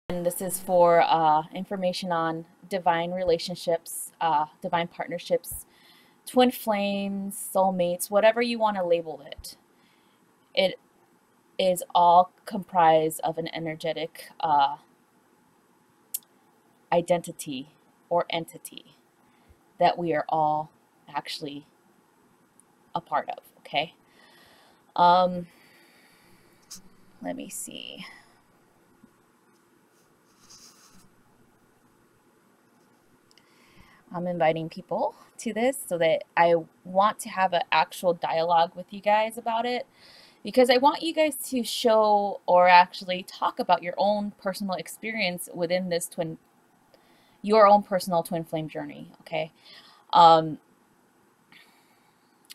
And this is for information on divine relationships, divine partnerships, twin flames, soulmates, whatever you want to label it. It is all comprised of an energetic identity or entity that we are all actually a part of, okay? Um, let me see. I'm inviting people to this so that I want to have an actual dialogue with you guys about it, because I want you guys to show or actually talk about your own personal experience within this your own personal twin flame journey, okay? Um,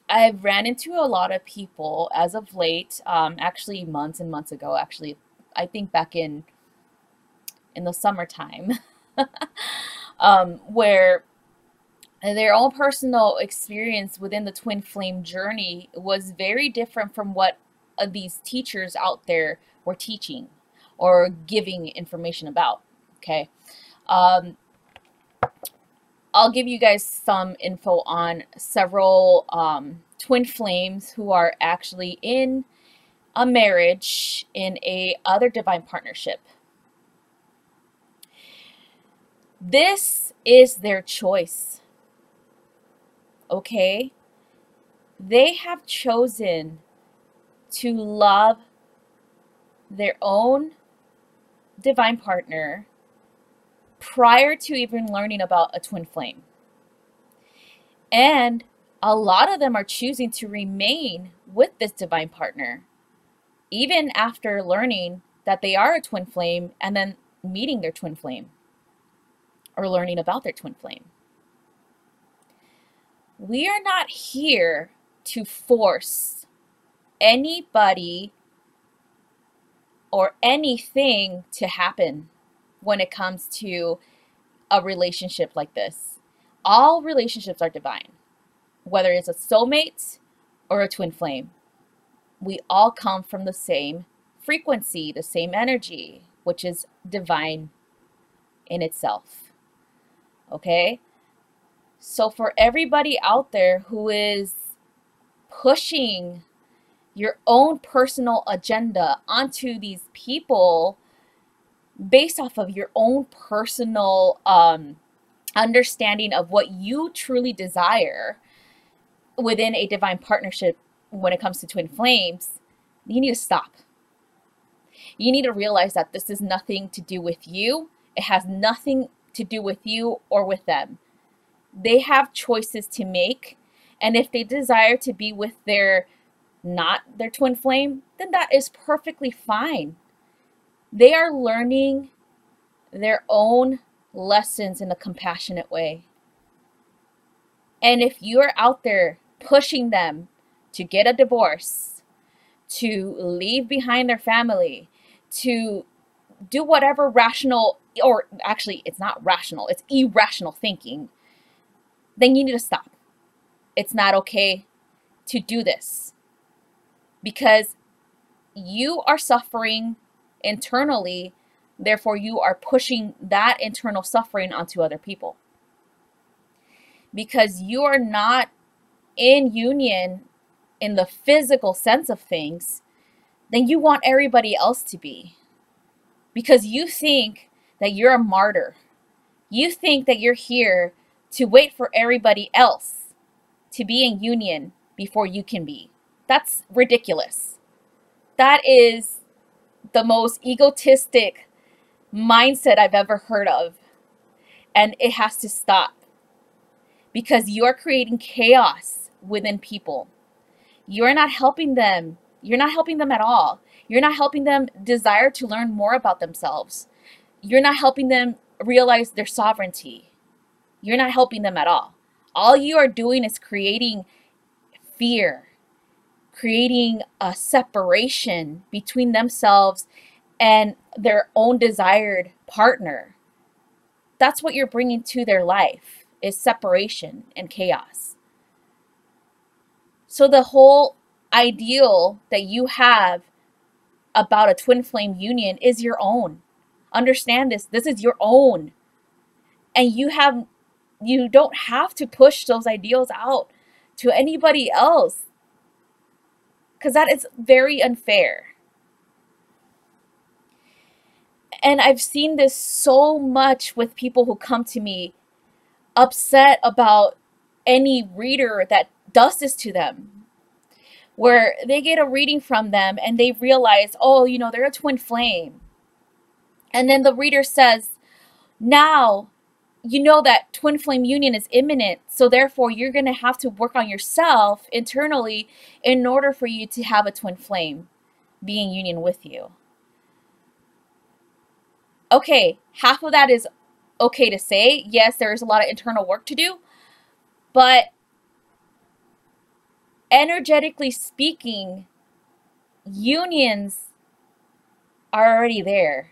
I've ran into a lot of people as of late, actually months and months ago, actually, I think back in the summertime, where their own personal experience within the twin flame journey was very different from what these teachers out there were teaching or giving information about, okay? Um, I'll give you guys some info on several twin flames who are actually in a marriage, in a other divine partnership. This is their choice, okay? They have chosen to love their own divine partner prior to even learning about a twin flame. And a lot of them are choosing to remain with this divine partner, even after learning that they are a twin flame and then meeting their twin flame or learning about their twin flame. We are not here to force anybody or anything to happen when it comes to a relationship like this. All relationships are divine, whether it's a soulmate or a twin flame. We all come from the same frequency, the same energy, which is divine in itself. Okay? So for everybody out there who is pushing your own personal agenda onto these people based off of your own personal understanding of what you truly desire within a divine partnership when it comes to twin flames, you need to stop. You need to realize that this is nothing to do with you. It has nothing to do with you or with them. They have choices to make, and if they desire to be with not their twin flame, then that is perfectly fine. They are learning their own lessons in a compassionate way. And if you're out there pushing them to get a divorce, to leave behind their family, to do whatever rational, or actually it's not rational, it's irrational thinking, then you need to stop. It's not okay to do this, because you are suffering internally, therefore you are pushing that internal suffering onto other people. Because you are not in union in the physical sense of things, then you want everybody else to be. Because you think that you're a martyr. You think that you're here to wait for everybody else to be in union before you can be. That's ridiculous. That is the most egotistic mindset I've ever heard of. And it has to stop. Because you're creating chaos within people. You're not helping them. You're not helping them at all. You're not helping them desire to learn more about themselves. You're not helping them realize their sovereignty. You're not helping them at all. All you are doing is creating fear, creating a separation between themselves and their own desired partner. That's what you're bringing to their life, is separation and chaos. So the whole ideal that you have about a twin flame union is your own. Understand this. This is your own. And you don't have to push those ideals out to anybody else, because that is very unfair. And I've seen this so much with people who come to me upset about any reader that does this to them, where they get a reading from them and they realize, oh, they're a twin flame. And then the reader says, now, that twin flame union is imminent, so therefore you're going to have to work on yourself internally in order for you to have a twin flame be in union with you. Okay, half of that is okay to say. Yes, there is a lot of internal work to do, but energetically speaking, unions are already there.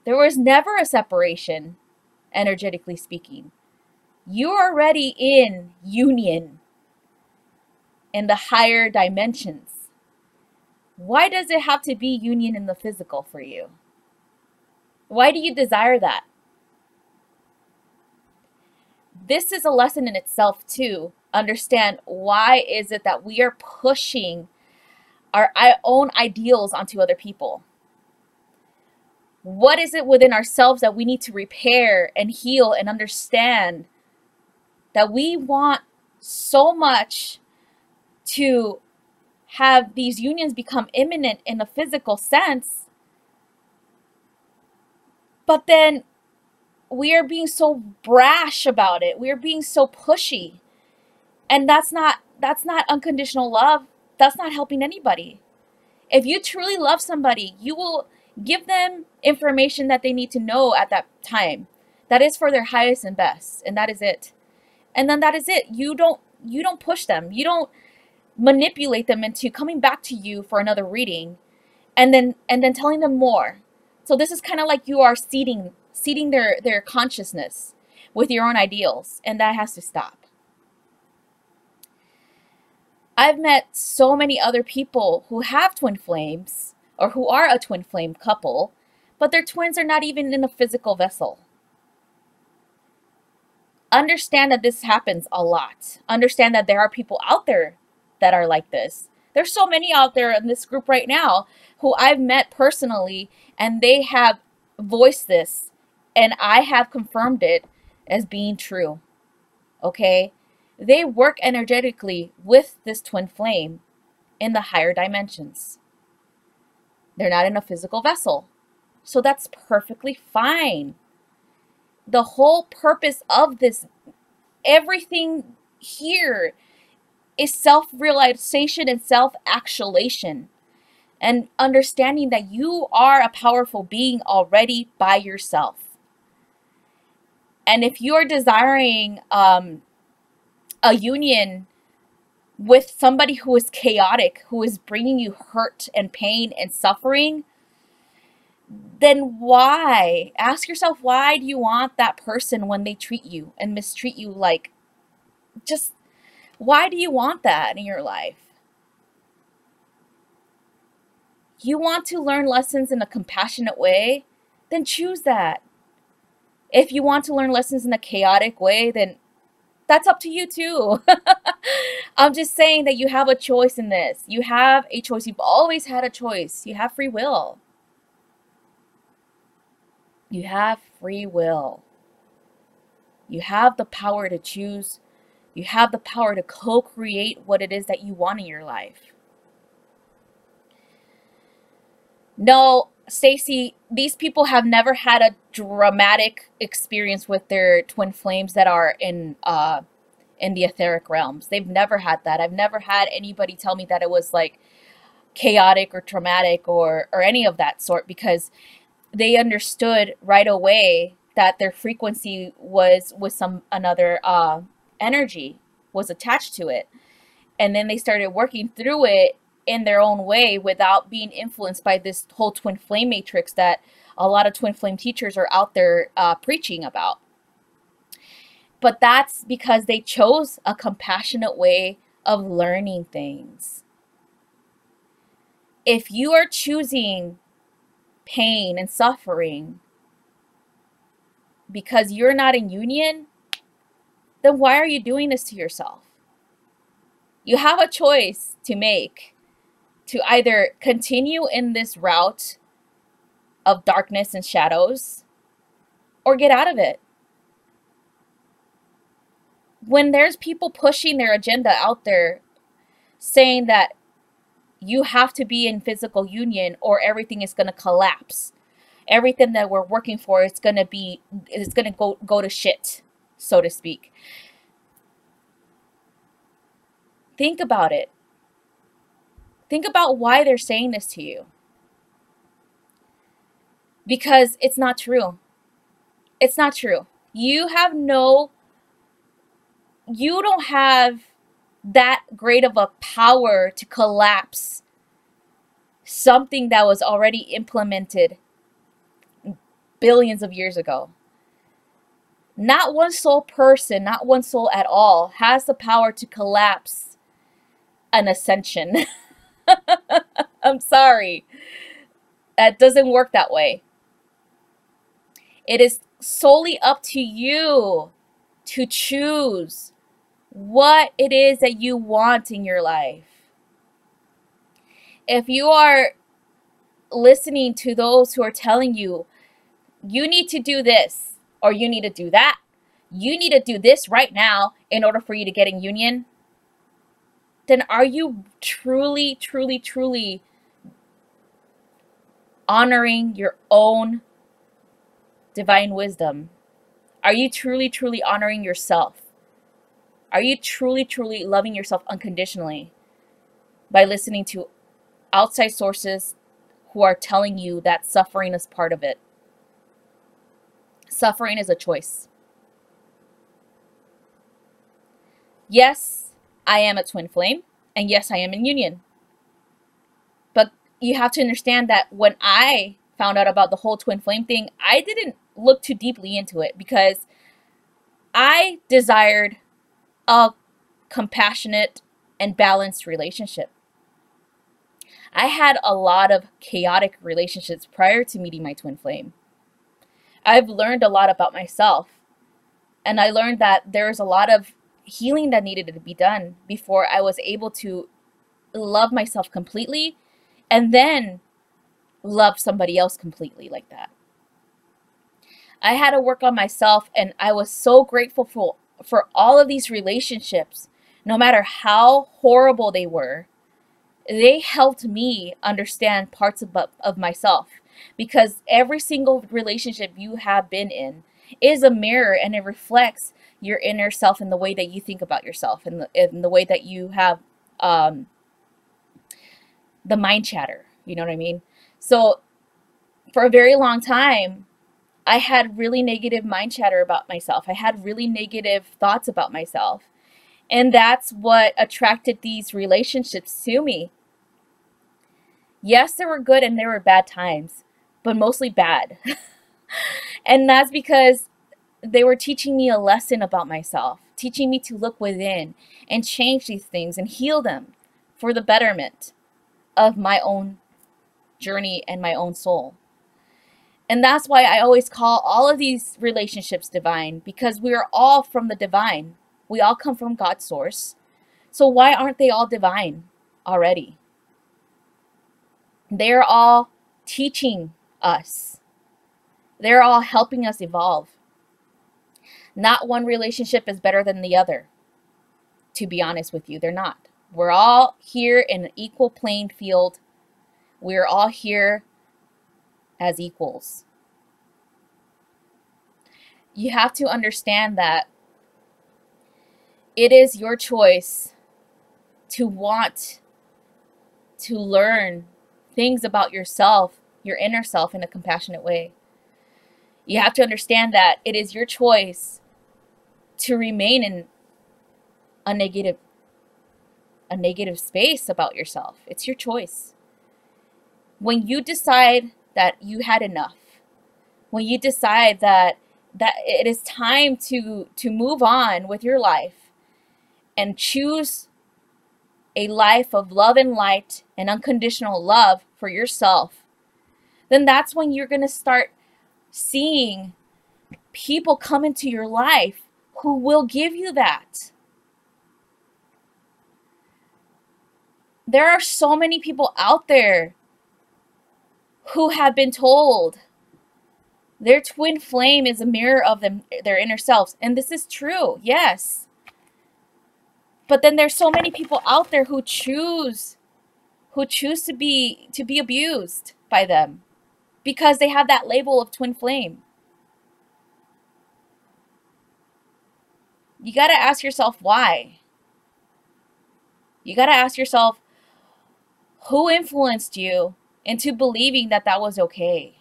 There was never a separation, energetically speaking. You're already in union in the higher dimensions. Why does it have to be union in the physical for you? Why do you desire that? This is a lesson in itself too. Understand, why is it that we are pushing our own ideals onto other people? What is it within ourselves that we need to repair and heal and understand that we want so much to have these unions become imminent in a physical sense, but then we are being so brash about it. We are being so pushy. And that's not unconditional love. That's not helping anybody. If you truly love somebody, you will give them information that they need to know at that time. That is for their highest and best, and that is it. And then that is it. You don't push them. You don't manipulate them into coming back to you for another reading and then telling them more. So this is kind of like you are seeding their consciousness with your own ideals, and that has to stop. I've met so many other people who have twin flames or who are a twin flame couple, but their twins are not even in a physical vessel. Understand that this happens a lot. Understand that there are people out there that are like this. There's so many out there in this group right now who I've met personally, and they have voiced this, and I have confirmed it as being true. Okay? They work energetically with this twin flame in the higher dimensions. They're not in a physical vessel. So that's perfectly fine. The whole purpose of this, everything here, is self-realization and self-actualization, and understanding that you are a powerful being already by yourself. And if you're desiring a union with somebody who is chaotic, who is bringing you hurt and pain and suffering, then why? Ask yourself, why do you want that person when they treat you and mistreat you? Why do you want that in your life? You want to learn lessons in a compassionate way? Then choose that. If you want to learn lessons in a chaotic way, then that's up to you too. I'm just saying that you have a choice in this. You have a choice. You've always had a choice. You have free will. You have free will. You have the power to choose. You have the power to co-create what it is that you want in your life. No, Stacy, these people have never had a dramatic experience with their twin flames that are in the etheric realms. They've never had that. I've never had anybody tell me that it was like chaotic or traumatic or any of that sort, because they understood right away that their frequency was with another energy was attached to it. And then they started working through it in their own way without being influenced by this whole twin flame matrix that a lot of twin flame teachers are out there preaching about. But that's because they chose a compassionate way of learning things. If you are choosing pain and suffering because you're not in union, then why are you doing this to yourself? You have a choice to make, to either continue in this route of darkness and shadows or get out of it. When there's people pushing their agenda out there saying that you have to be in physical union or everything is going to collapse, everything that we're working for is going to go to shit, so to speak. Think about it. Think about why they're saying this to you. Because it's not true. It's not true. You don't have that great of a power to collapse something that was already implemented billions of years ago. Not one sole person, not one soul at all, has the power to collapse an ascension. I'm sorry. That doesn't work that way. It is solely up to you to choose what it is that you want in your life. If you are listening to those who are telling you, you need to do this or you need to do that, you need to do this right now in order for you to get in union, then are you truly, truly, truly honoring your own divine wisdom? Are you truly, truly honoring yourself? Are you truly, truly loving yourself unconditionally by listening to outside sources who are telling you that suffering is part of it? Suffering is a choice. Yes, I am a twin flame, and yes, I am in union. But you have to understand that when I found out about the whole twin flame thing, I didn't look too deeply into it because I desired a compassionate and balanced relationship. I had a lot of chaotic relationships prior to meeting my twin flame. I've learned a lot about myself, and I learned that there's a lot of healing that needed to be done before I was able to love myself completely and then love somebody else completely like that. I had to work on myself, and I was so grateful for all of these relationships. No matter how horrible they were, they helped me understand parts of myself, because every single relationship you have been in is a mirror, and it reflects your inner self and the way that you think about yourself, and the way that you have the mind chatter. You know what I mean? So for a very long time, I had really negative mind chatter about myself. I had really negative thoughts about myself. And that's what attracted these relationships to me. Yes, there were good and there were bad times, but mostly bad. And that's because they were teaching me a lesson about myself, teaching me to look within and change these things and heal them for the betterment of my own journey and my own soul. And that's why I always call all of these relationships divine, because we are all from the divine. We all come from God's source. So why aren't they all divine already? They're all teaching us. They're all helping us evolve. Not one relationship is better than the other. To be honest with you, they're not. We're all here in an equal playing field. We're all here as equals. You have to understand that it is your choice to want to learn things about yourself, your inner self, in a compassionate way. You have to understand that it is your choice to remain in a negative space about yourself. It's your choice. When you decide that you had enough, when you decide that it is time to move on with your life and choose a life of love and light and unconditional love for yourself, then that's when you're going to start seeing people come into your life who will give you that. There are so many people out there who have been told their twin flame is a mirror of their inner selves. And this is true, yes. But then there's so many people out there who choose to be abused by them because they have that label of twin flame. You got to ask yourself why. You got to ask yourself, who influenced you into believing that that was okay?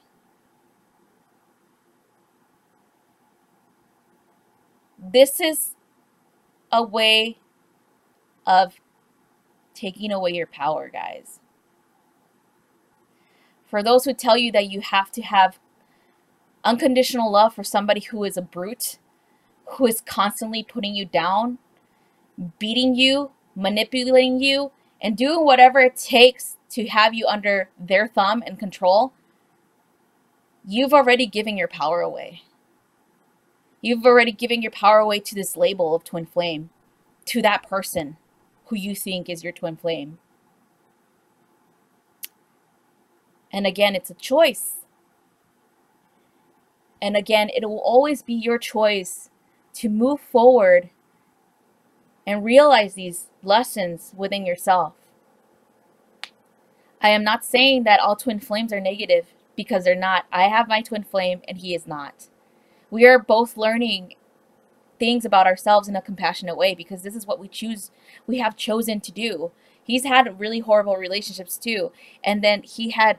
This is a way of taking away your power, guys. For those who tell you that you have to have unconditional love for somebody who is a brute, who is constantly putting you down, beating you, manipulating you, and doing whatever it takes to have you under their thumb and control, you've already given your power away. You've already given your power away to this label of twin flame, to that person who you think is your twin flame. And again, it's a choice. And again, it will always be your choice to move forward and realize these lessons within yourself. I am not saying that all twin flames are negative, because they're not. I have my twin flame and he is not. We are both learning things about ourselves in a compassionate way, because this is what we have chosen to do. He's had really horrible relationships too. And then he had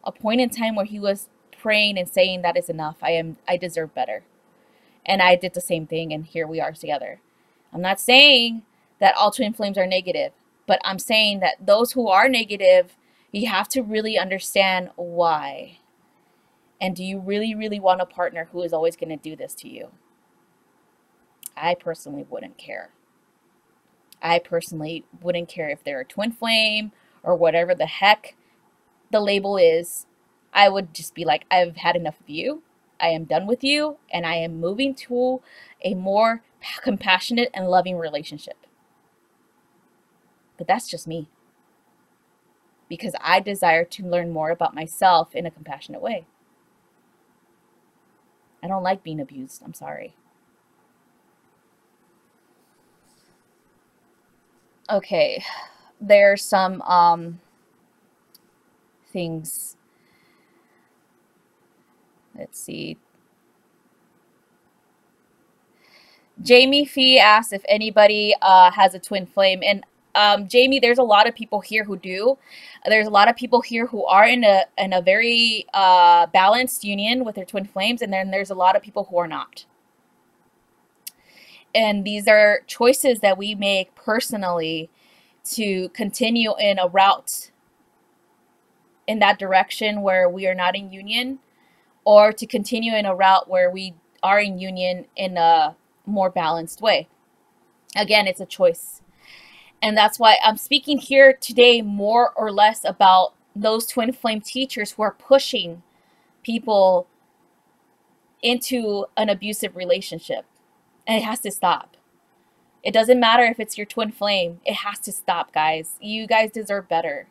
a point in time where he was praying and saying that is enough. I deserve better. And I did the same thing, and here we are together. I'm not saying that all twin flames are negative, but I'm saying that those who are negative, you have to really understand why. And do you really, really want a partner who is always going to do this to you? I personally wouldn't care. I personally wouldn't care if they're a twin flame or whatever the heck the label is. I would just be like, I've had enough of you. I am done with you, and I am moving to a more compassionate and loving relationship. But that's just me, because I desire to learn more about myself in a compassionate way. I don't like being abused. I'm sorry. Okay, there's some things. Let's see. Jamie Fee asked if anybody has a twin flame. And Jamie, there's a lot of people here who do. There's a lot of people here who are in a very balanced union with their twin flames. And then there's a lot of people who are not. And these are choices that we make personally to continue in a route in that direction where we are not in union, or to continue in a route where we are in union in a more balanced way. Again, it's a choice. And that's why I'm speaking here today more or less about those twin flame teachers who are pushing people into an abusive relationship. And it has to stop. It doesn't matter if it's your twin flame. It has to stop, guys. You guys deserve better.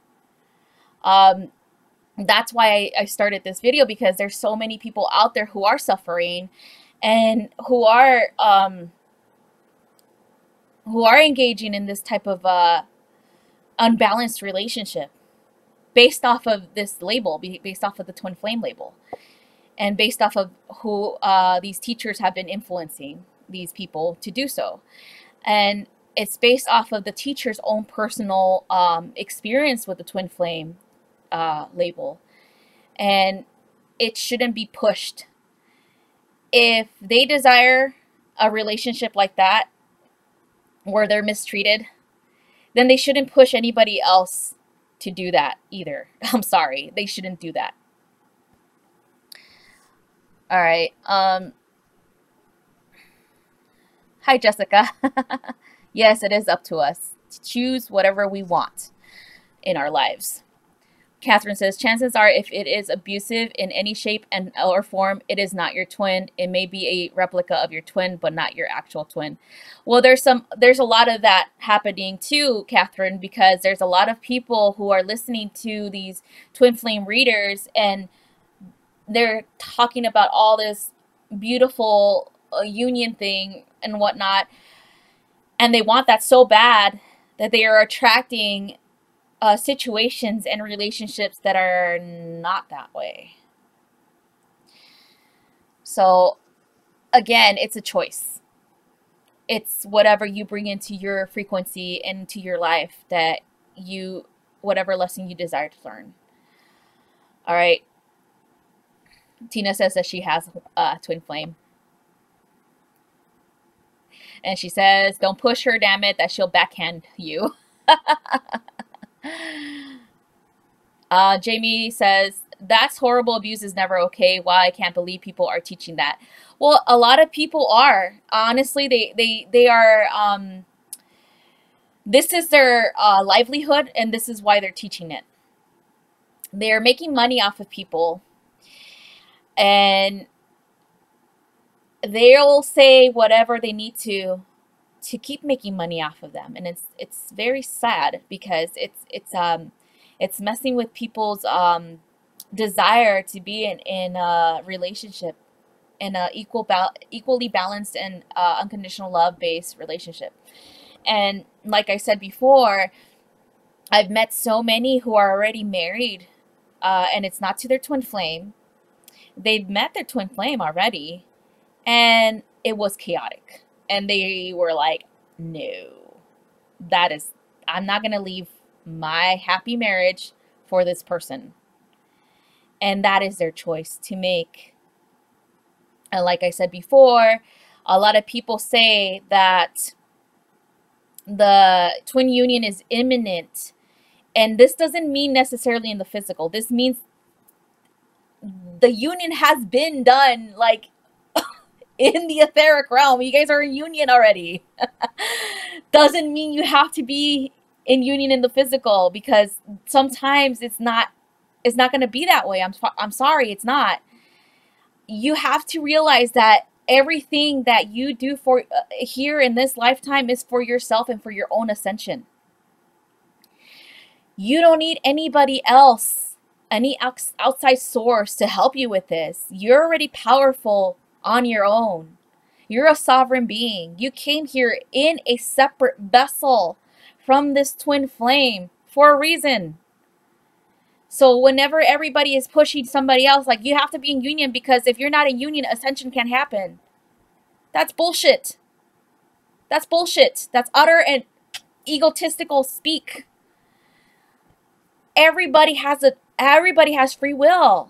That's why I started this video, because there's so many people out there who are suffering and who are engaging in this type of unbalanced relationship based off of this label, based off of the twin flame label, and based off of who these teachers have been influencing these people to do so. And it's based off of the teacher's own personal experience with the twin flame label. And it shouldn't be pushed. If they desire a relationship like that, where they're mistreated, then they shouldn't push anybody else to do that either. I'm sorry, they shouldn't do that. All right. Hi, Jessica. Yes, it is up to us to choose whatever we want in our lives. Catherine says, chances are if it is abusive in any shape and or form, it is not your twin. It may be a replica of your twin, but not your actual twin. Well, there's a lot of that happening too, Catherine, because there's a lot of people who are listening to these twin flame readers, and they're talking about all this beautiful union thing and whatnot, and they want that so bad that they are attracting situations and relationships that are not that way. So again, it's a choice. It's whatever you bring into your frequency, into your life, that you, whatever lesson you desire to learn. All right. Tina says that she has a twin flame. And she says, don't push her, damn it, that she'll backhand you. Jamie says, that's horrible. Abuse is never okay. Wow, I can't believe people are teaching that. Well, a lot of people are. Honestly, they are, this is their livelihood, and this is why they're teaching it. They're making money off of people, and they'll say whatever they need to keep making money off of them. And it's very sad, because it's messing with people's desire to be in a relationship, in a equally balanced and unconditional love-based relationship. And like I said before, I've met so many who are already married, and it's not to their twin flame. They've met their twin flame already, and it was chaotic. And they were like, no, I'm not going to leave my happy marriage for this person. And that is their choice to make. And like I said before, a lot of people say that the twin union is imminent. And this doesn't mean necessarily in the physical. This means the union has been done, like, in the etheric realm. You guys are in union already. Doesn't mean you have to be in union in the physical, because sometimes it's not going to be that way. I'm sorry, it's not. You have to realize that everything that you do for here in this lifetime is for yourself and for your own ascension. You don't need anybody else, any outside source to help you with this. You're already powerful on your own. You're a sovereign being. You came here in a separate vessel from this twin flame for a reason. So whenever everybody is pushing somebody else, like, you have to be in union, because if you're not in union, ascension can't happen. That's bullshit. That's bullshit. That's utter and egotistical speak. Everybody has free will.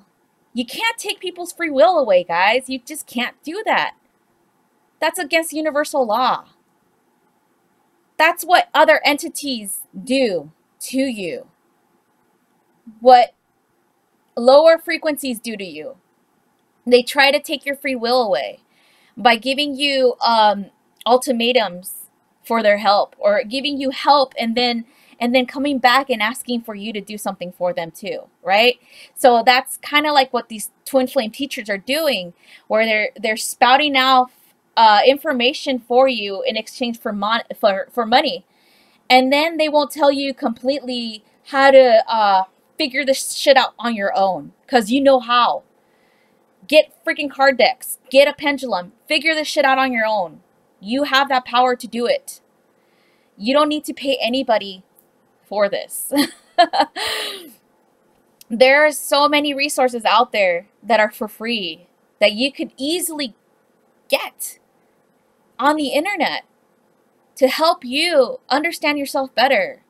You can't take people's free will away, guys. You just can't do that. That's against universal law. That's what other entities do to you. What lower frequencies do to you. They try to take your free will away by giving you ultimatums for their help, or giving you help and then coming back and asking for you to do something for them too, right? So that's kind of like what these twin flame teachers are doing, where they're spouting out information for you in exchange for money, and then they won't tell you completely how to figure this shit out on your own, because you know how. Get freaking card decks, get a pendulum, figure this shit out on your own. You have that power to do it. You don't need to pay anybody for this. There are so many resources out there that are for free that you could easily get on the internet to help you understand yourself better.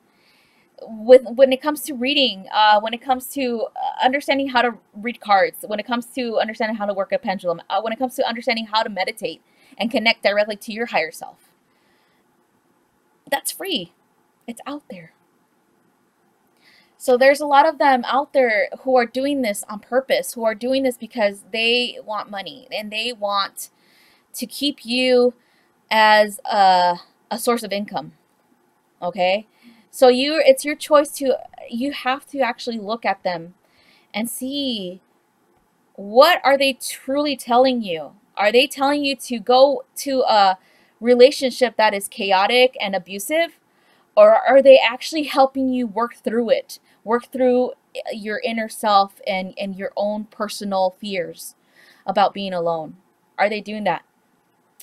When it comes to reading, when it comes to understanding how to read cards, when it comes to understanding how to work a pendulum, when it comes to understanding how to meditate and connect directly to your higher self. That's free. It's out there. So there's a lot of them out there who are doing this on purpose, who are doing this because they want money and they want to keep you as a source of income. Okay? So it's your choice to, you have to actually look at them and see, what are they truly telling you? Are they telling you to go to a relationship that is chaotic and abusive? Or are they actually helping you work through it? Work through your inner self and your own personal fears about being alone? Are they doing that?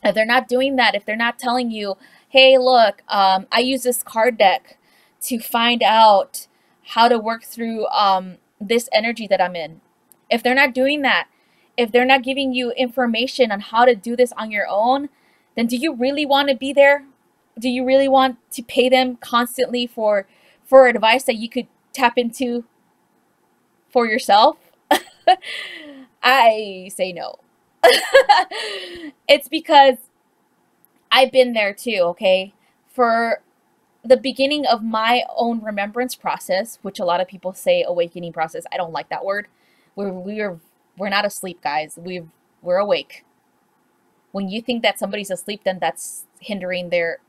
If they're not doing that, if they're not telling you, hey, look, I use this card deck to find out how to work through this energy that I'm in. If they're not doing that, if they're not giving you information on how to do this on your own, then do you really want to be there? Do you really want to pay them constantly for advice that you could tap into for yourself? I say no. It's because I've been there too, okay? For the beginning of my own remembrance process, which a lot of people say awakening process. I don't like that word. We're not asleep, guys. We're awake. When you think that somebody's asleep, then that's hindering their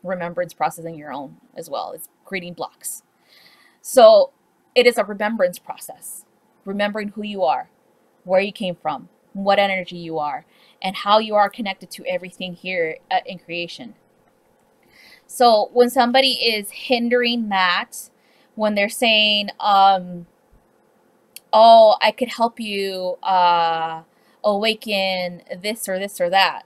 remembrance process and your own as well. It's creating blocks. So it is a remembrance process. Remembering who you are, where you came from, what energy you are, and how you are connected to everything here in creation. So when somebody is hindering that, when they're saying, oh, I could help you awaken this or this or that,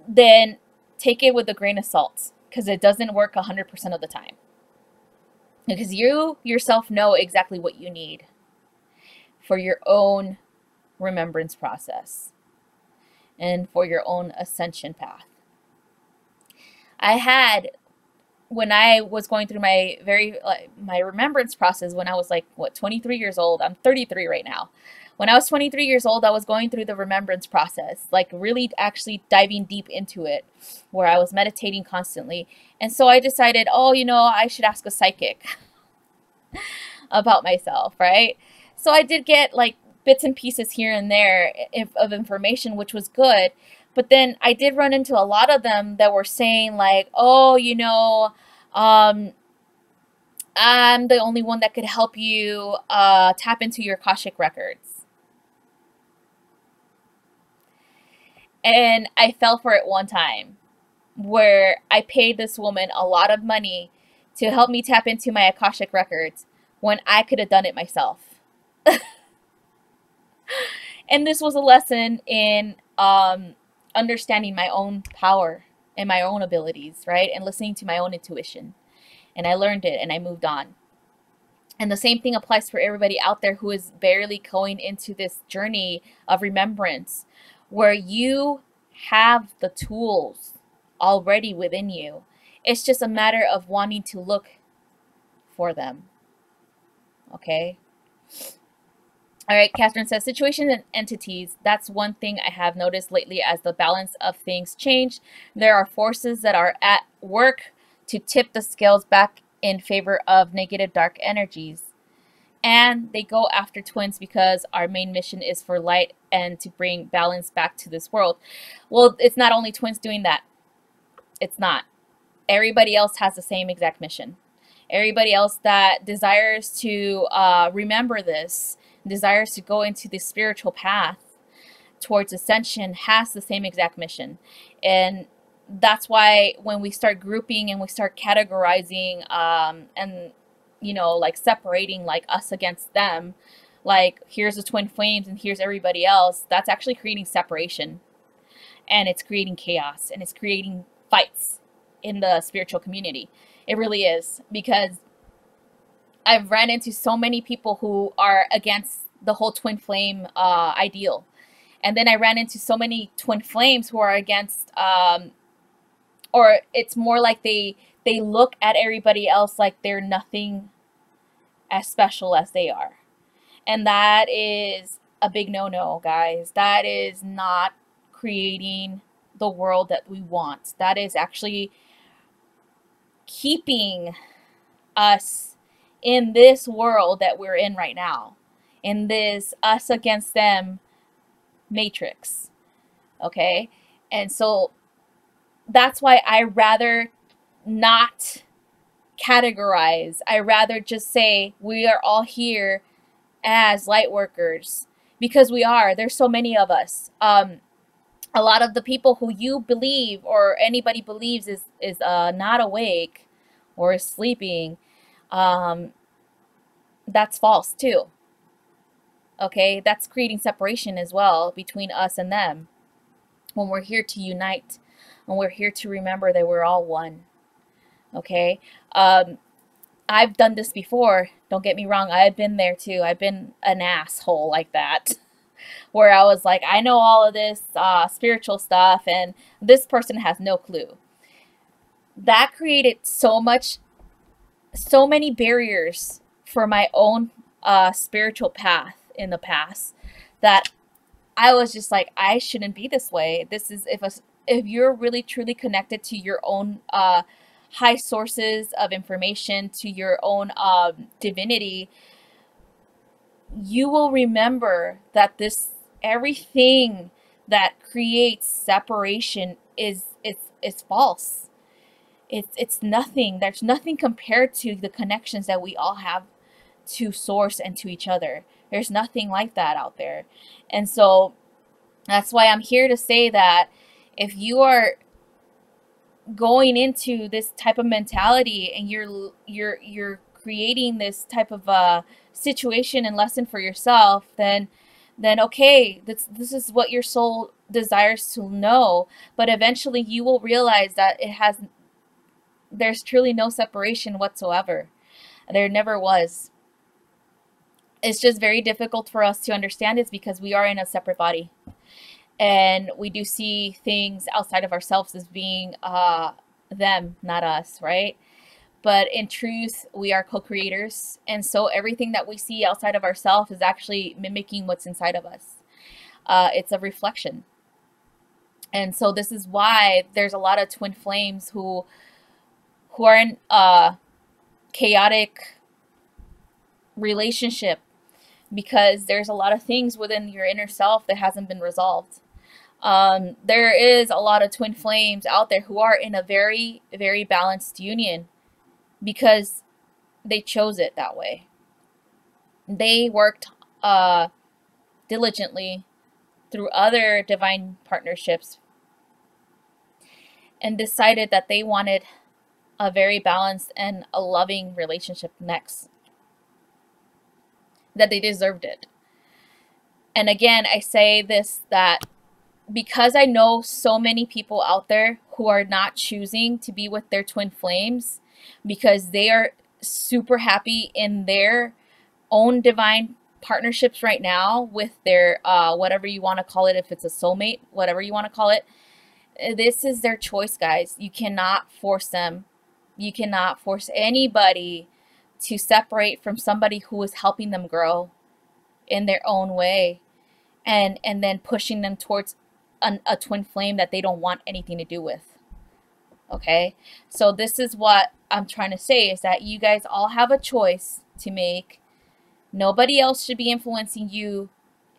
then take it with a grain of salt, because it doesn't work 100% of the time. Because you yourself know exactly what you need for your own remembrance process and for your own ascension path. I had, when I was going through my my remembrance process, when I was like, what, 23 years old. I'm 33 right now. When I was 23 years old, I was going through the remembrance process, like really actually diving deep into it, where I was meditating constantly. And so I decided, oh, I should ask a psychic about myself, right? So I did get like bits and pieces here and there of information, which was good. But then I did run into a lot of them that were saying like, oh, I'm the only one that could help you tap into your Akashic records. And I fell for it one time where I paid this woman a lot of money to help me tap into my Akashic records when I could have done it myself. And this was a lesson in understanding my own power and my own abilities, right? And listening to my own intuition. And I learned it and I moved on. And the same thing applies for everybody out there who is barely going into this journey of remembrance, where you have the tools already within you. It's just a matter of wanting to look for them. Okay? All right, Catherine says, situations and entities, that's one thing I have noticed lately as the balance of things change. There are forces that are at work to tip the scales back in favor of negative dark energies. And they go after twins because our main mission is for light and to bring balance back to this world. Well, it's not only twins doing that. It's not. Everybody else has the same exact mission. Everybody else that desires to remember this, desires to go into the spiritual path towards ascension, has the same exact mission. And that's why when we start grouping and we start categorizing and like separating like us against them, like here's the twin flames and here's everybody else, that's actually creating separation, and it's creating chaos, and it's creating fights in the spiritual community. It really is, because I've ran into so many people who are against the whole twin flame ideal. And then I ran into so many twin flames who are against, or it's more like they look at everybody else like they're nothing as special as they are. And that is a big no-no, guys. That is not creating the world that we want. That is actually keeping us in this world that we're in right now, in this us against them matrix. Okay? And so that's why I rather not categorize. I rather just say we are all here as light workers, because we are. There's so many of us. A lot of the people who you believe or anybody believes is not awake or is sleeping, um, that's false too. Okay, that's creating separation as well between us and them. When we're here to unite, when we're here to remember that we're all one. Okay, I've done this before. Don't get me wrong. I've been there too. I've been an asshole like that, where I was like, I know all of this spiritual stuff, and this person has no clue. That created so many barriers for my own spiritual path in the past, that I was just like, I shouldn't be this way. This is, if you're really truly connected to your own high sources of information, to your own divinity, you will remember that this everything that creates separation is false. It's nothing. There's nothing compared to the connections that we all have to source and to each other. There's nothing like that out there. And so that's why I'm here to say that if you are going into this type of mentality and you're creating this type of situation and lesson for yourself, then okay, this is what your soul desires to know. But eventually you will realize that there's truly no separation whatsoever. There never was. It's just very difficult for us to understand it because we are in a separate body. And we do see things outside of ourselves as being them, not us, right? But in truth, we are co-creators. And so everything that we see outside of ourselves is actually mimicking what's inside of us. It's a reflection. And so this is why there's a lot of twin flames who are in a chaotic relationship, because there's a lot of things within your inner self that hasn't been resolved. There is a lot of twin flames out there who are in a very, very balanced union because they chose it that way. They worked diligently through other divine partnerships and decided that they wanted a very balanced and a loving relationship next, that they deserved it. And again, I say this, that because I know so many people out there who are not choosing to be with their twin flames because they are super happy in their own divine partnerships right now with their whatever you want to call it, if it's a soulmate, whatever you want to call it. This is their choice, guys. You cannot force them. You cannot force anybody to separate from somebody who is helping them grow in their own way, and then pushing them towards a twin flame that they don't want anything to do with. Okay, so this is what I'm trying to say, is that you guys all have a choice to make. Nobody else should be influencing you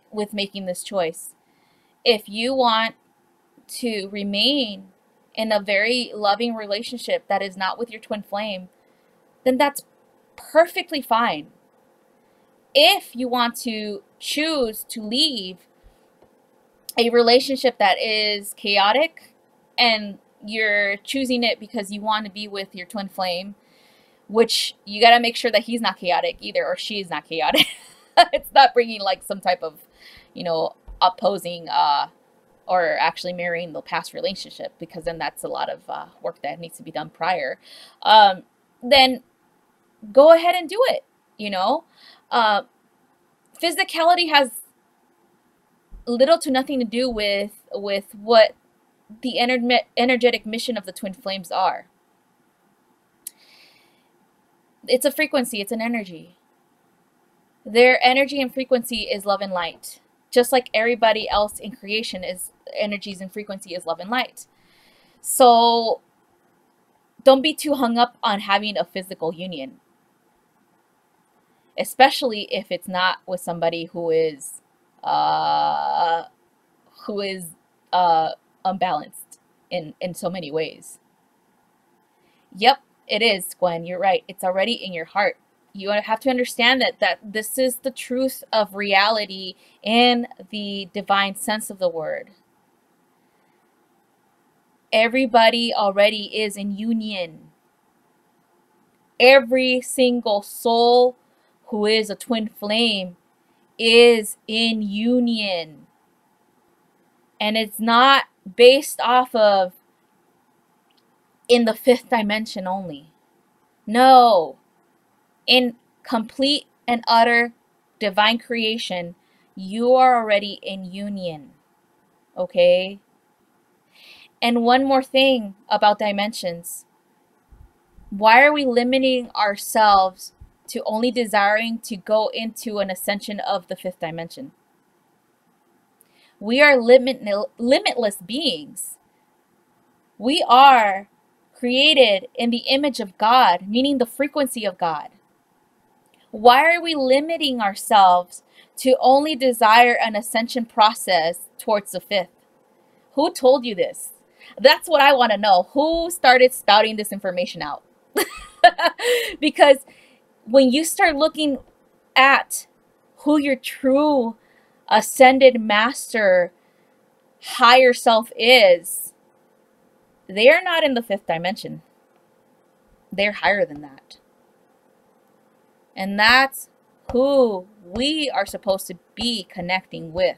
with making this choice. If you want to remain in a very loving relationship that is not with your twin flame, then that's perfectly fine. If you want to choose to leave a relationship that is chaotic and you're choosing it because you want to be with your twin flame, which you got to make sure that he's not chaotic either, or she is not chaotic. It's not bringing like some type of, opposing or actually marrying the past relationship, because then that's a lot of work that needs to be done prior. Then go ahead and do it. Physicality has little to nothing to do with what the energetic mission of the twin flames are. It's a frequency, it's an energy. Their energy and frequency is love and light. Just like everybody else in creation, is energies and frequency is love and light. So don't be too hung up on having a physical union, especially if it's not with somebody who is unbalanced in so many ways. Yep, it is, Gwen. You're right. It's already in your heart. You have to understand that this is the truth of reality in the divine sense of the word. Everybody already is in union. Every single soul who is a twin flame is in union. And it's not based off of in the fifth dimension only. No, in complete and utter divine creation, you are already in union. Okay? And one more thing about dimensions. Why are we limiting ourselves to only desiring to go into an ascension of the fifth dimension? We are limitless beings. We are created in the image of God, meaning the frequency of God. Why are we limiting ourselves to only desire an ascension process towards the fifth? Who told you this? That's what I want to know. Who started spouting this information out? Because when you start looking at who your true ascended master higher self is, they are not in the fifth dimension. They're higher than that. And that's who we are supposed to be connecting with.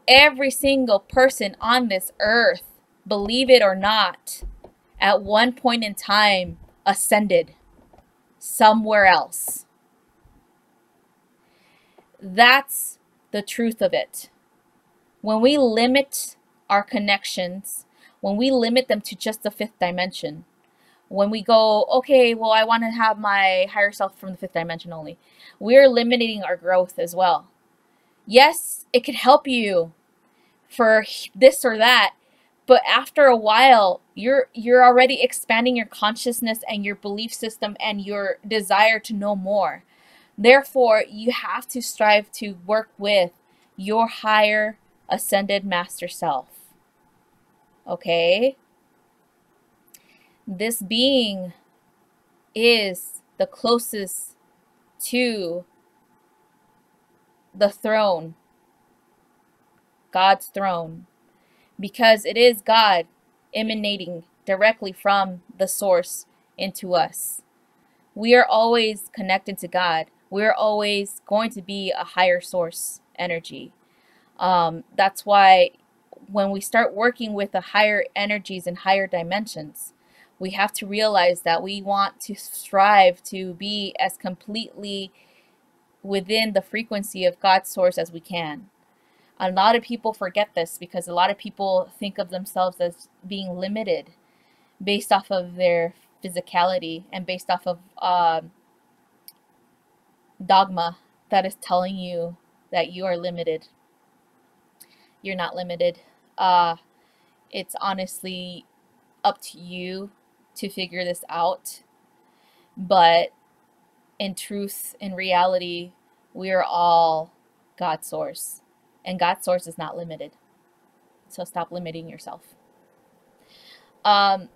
Every single person on this earth, believe it or not, at one point in time ascended somewhere else. That's the truth of it. When we limit our connections, when we limit them to just the fifth dimension, when we go, okay, well, I want to have my higher self from the fifth dimension only, we're limiting our growth as well. Yes, it could help you for this or that, but after a while, you're already expanding your consciousness and your belief system and your desire to know more. Therefore, you have to strive to work with your higher ascended master self. Okay? This being is the closest to the throne, God's throne, because it is God emanating directly from the source into us. We are always connected to God. We're always going to be a higher source energy. That's why when we start working with the higher energies and higher dimensions, we have to realize that we want to strive to be as completely within the frequency of God's source as we can. A lot of people forget this because a lot of people think of themselves as being limited based off of their physicality and based off of dogma that is telling you that you are limited. You're not limited. It's honestly up to you to figure this out. But in truth, in reality, we are all God's source. And God's source is not limited. So stop limiting yourself.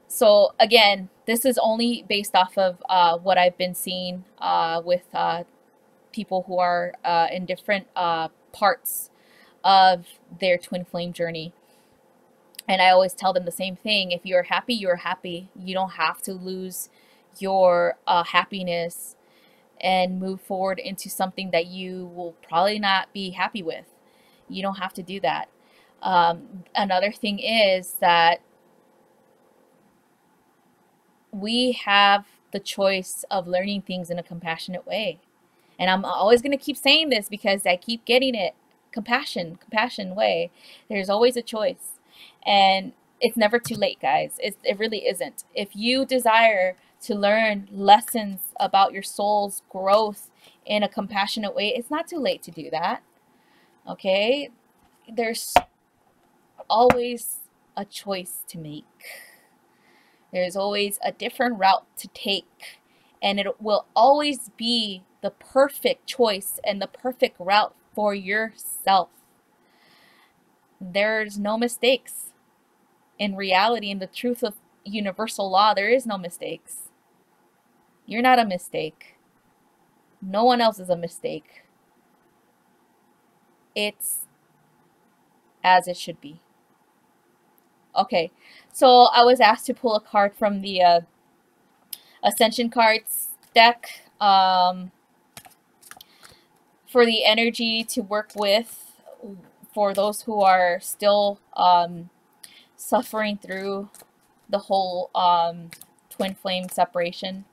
So again, this is only based off of what I've been seeing with people who are in different parts of their twin flame journey. And I always tell them the same thing. If you're happy, you're happy. You don't have to lose your happiness and move forward into something that you will probably not be happy with. You don't have to do that. Another thing is that we have the choice of learning things in a compassionate way. And I'm always going to keep saying this because I keep getting it. Compassion way. There's always a choice. And it's never too late, guys. It really isn't. If you desire to learn lessons about your soul's growth in a compassionate way, it's not too late to do that. Okay? There's always a choice to make. There's always a different route to take. And it will always be the perfect choice and the perfect route for yourself. There's no mistakes in reality, and the truth of, universal law. There is no mistakes. You're not a mistake. No one else is a mistake. It's as it should be. Okay, so I was asked to pull a card from the Ascension cards deck for the energy to work with for those who are still suffering through the whole twin flame separation.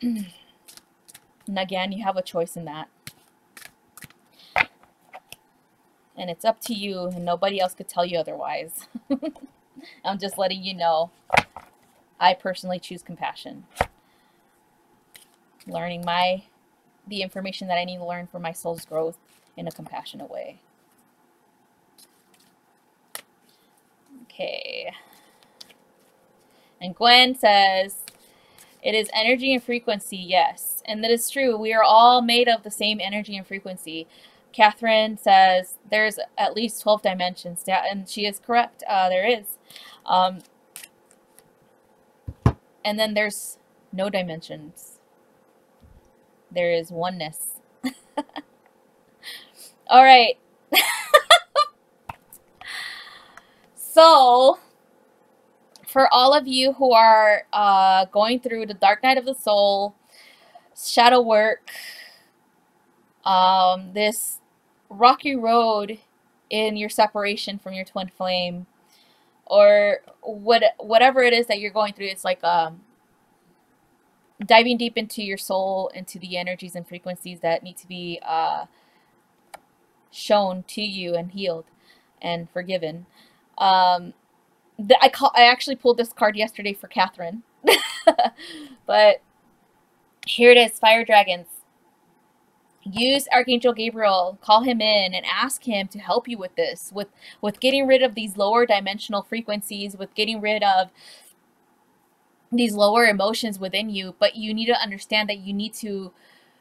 And again, you have a choice in that. And it's up to you, and nobody else could tell you otherwise. I'm just letting you know. I personally choose compassion. Learning the information that I need to learn for my soul's growth in a compassionate way. Okay. And Gwen says, it is energy and frequency, yes. And that is true. We are all made of the same energy and frequency. Catherine says there's at least 12 dimensions. Yeah, and she is correct. There is. And then there's no dimensions. There is oneness. All right. So, for all of you who are going through the dark night of the soul, shadow work, this rocky road in your separation from your twin flame, or whatever it is that you're going through, it's like diving deep into your soul, into the energies and frequencies that need to be shown to you and healed and forgiven. I actually pulled this card yesterday for Catherine. But here it is, Fire Dragons. Use Archangel Gabriel, call him in and ask him to help you with this, with getting rid of these lower dimensional frequencies, with getting rid of these lower emotions within you. But you need to understand that you need to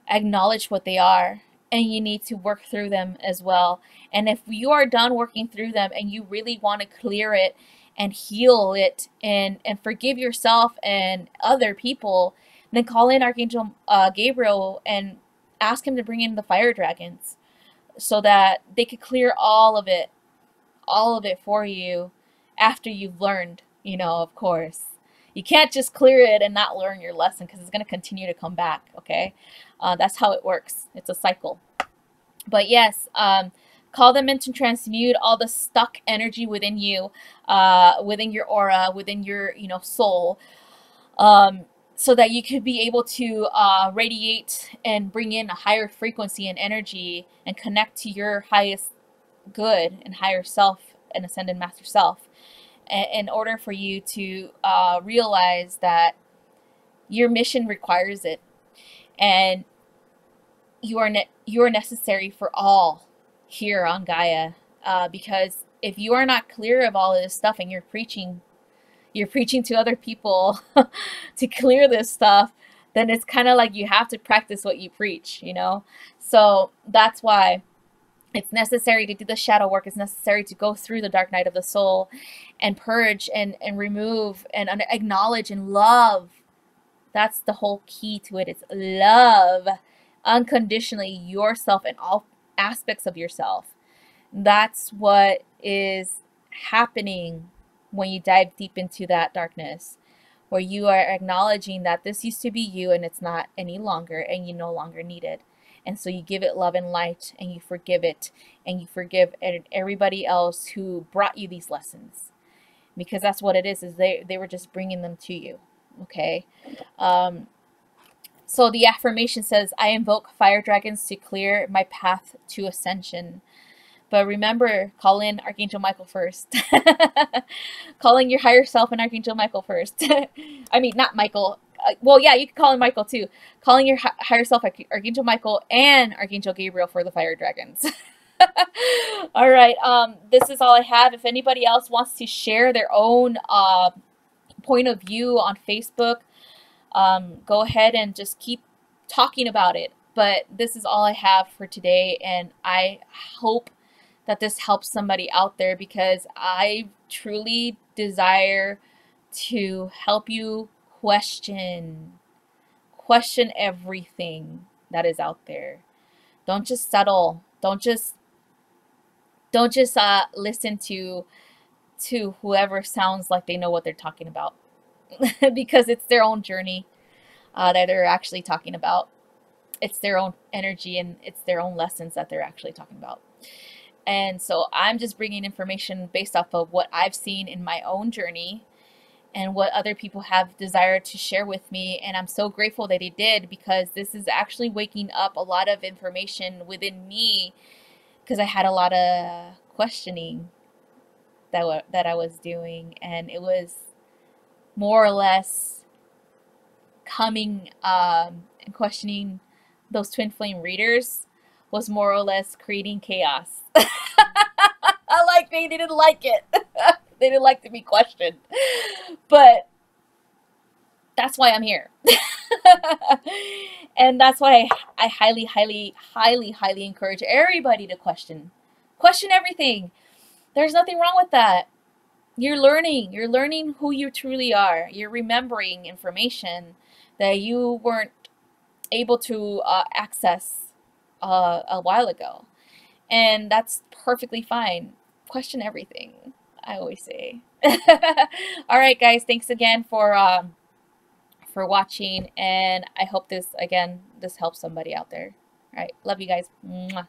acknowledge what they are, and you need to work through them as well. And if you are done working through them and you really want to clear it and heal it and forgive yourself and other people, then call in Archangel Gabriel and ask him to bring in the fire dragons so that they could clear all of it for you after you've learned, you know, of course. You can't just clear it and not learn your lesson, because it's going to continue to come back, okay? That's how it works. It's a cycle. But yes, call them in to transmute all the stuck energy within you, within your aura, within your, you know, soul, so that you could be able to radiate and bring in a higher frequency and energy and connect to your highest good and higher self and ascended master self, in order for you to realize that your mission requires it, and you are necessary for all here on Gaia, because if you are not clear of all of this stuff and you're preaching to other people to clear this stuff, then it's kind of like you have to practice what you preach, you know? So that's why it's necessary to do the shadow work. It's necessary to go through the dark night of the soul and purge and remove and acknowledge and love. That's the whole key to it. It's love unconditionally yourself and all aspects of yourself. That's what is happening when you dive deep into that darkness, where you are acknowledging that this used to be you and it's not any longer, and you no longer need it. And so you give it love and light, and you forgive it, and you forgive everybody else who brought you these lessons, because that's what it is they were just bringing them to you, okay? So the affirmation says, I invoke fire dragons to clear my path to ascension. But remember, call in Archangel Michael first. Calling your higher self and Archangel Michael first. I mean, not Michael. Well, yeah, you can call in Michael too. Calling your higher self, Archangel Michael, and Archangel Gabriel for the fire dragons. All right. This is all I have. If anybody else wants to share their own point of view on Facebook, go ahead and just keep talking about it. But this is all I have for today, and I hope that this helps somebody out there, because I truly desire to help you question everything that is out there. Don't just settle. Don't just listen to whoever sounds like they know what they're talking about, because it's their own journey that they're actually talking about. It's their own energy and it's their own lessons that they're actually talking about. And so I'm just bringing information based off of what I've seen in my own journey and what other people have desired to share with me. And I'm so grateful that they did, because this is actually waking up a lot of information within me, because I had a lot of questioning that I was doing, and it was more or less coming and questioning those twin flame readers was more or less creating chaos. Like they didn't like it. They didn't like to be questioned. But that's why I'm here. And that's why I highly, highly, highly, highly encourage everybody to question. Question everything. There's nothing wrong with that. You're learning who you truly are. You're remembering information that you weren't able to access a while ago. And that's perfectly fine. Question everything, I always say. All right, guys, thanks again for watching, and I hope this helps somebody out there. All right, love you guys. Mwah.